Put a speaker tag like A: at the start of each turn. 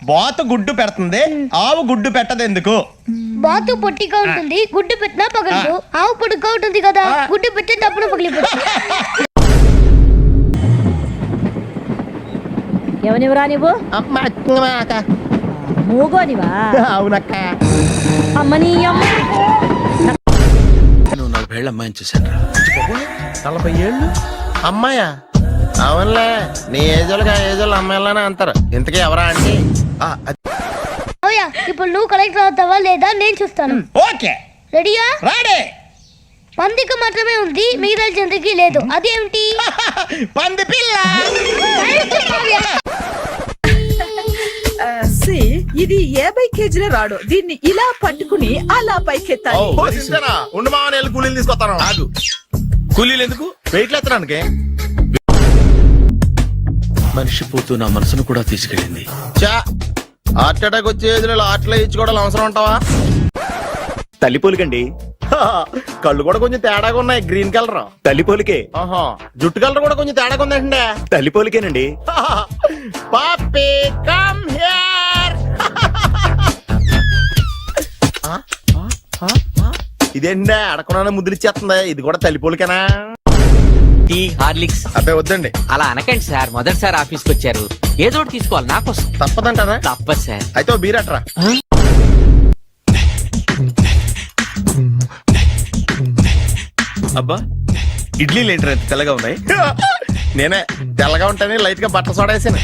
A: బాతు గుడ్డు పెడుతుంది, ఆవు గుడ్డు పెట్టదు ఎందుకు?
B: బాతు పొట్టిగా ఉంటుంది, గుడ్డు పెట్టినా పగలదు. ఆవు పొడుగ్గా ఉంటుంది కదా, గుడ్డు పెట్టేటప్పుడు పగిలిపోతుంది.
C: ఎవనివరా నువ్వు? మూగోనివా?
A: అవునక్క.
C: అమ్మని అమ్మ.
D: నువ్వు 40 ఏళ్ళ అమ్మాయిని చూశాను.
A: 40 ఏళ్ళు
E: అమ్మాయా? అవునులే, నీ ఏజోళ్ళకి ఆ ఏజోళ్ళు అమ్మాయిలానే అంటారు. ఇంతకీ ఎవరా అండి?
B: ఓయా, ఇప్పుడు నువ్వు కలెక్టర్ అవుతావా లేదా నేను చూస్తాను.
A: ఓకే,
B: రెడీయా?
A: రాడే.
B: పందికి మాత్రమే ఉంది, మిగతా జంతువుకి లేదు. అదేమిటి?
A: పంది పిల్ల.
F: ఇది 50 కేజీల రాడు. దీన్ని ఇలా పట్టుకుని అలా పైకెత్తాలి.
E: ఉండు మామ, నేను కూలీలు తీసుకొస్తాను.
D: ఆగు, కూలీలు ఎందుకు?
E: వెయిట్లు ఎత్తడానికి.
D: మనిషి పోతూ నా మనసును కూడా తీసుకెళ్ళింది.
E: చా, హార్ట్ అటాక్ వచ్చే ఏజ్లో ఆటలో ఇచ్చుకోవడం అవసరం ఉంటావా?
G: తల్లిపోలికండి.
E: కళ్ళు కూడా కొంచెం తేడాగా ఉన్నాయి, గ్రీన్ కలర్.
G: తల్లిపోలికే.
E: ఆహా, జుట్టు కలర్ కూడా కొంచెం తేడాగా ఉందండి.
G: తల్లిపోలికేనండి.
E: పాపీ కమ్ హియర్. ఇదేంటి అడగకుండా ముద్రిచ్చేస్తుంది? ఇది కూడా తల్లిపోలికేనా?
H: Tea, Horlicks.
E: అబ్బాయి వద్దండి.
H: అలా అనకండి సార్, మొదటిసారి ఆఫీస్కి వచ్చారు, ఏదో ఒకటి తీసుకోవాలి నాకోసం.
E: తప్పదంటారా?
H: తప్పదు సార్.
E: అయితే ఓ బీర్ అట్రా.
A: అబ్బా, ఇడ్లీలు ఏంటి తెల్లగా ఉన్నాయి?
E: నేనే తెల్లగా ఉంటానే లైట్ గా బట్టలు సోడా వేసాను.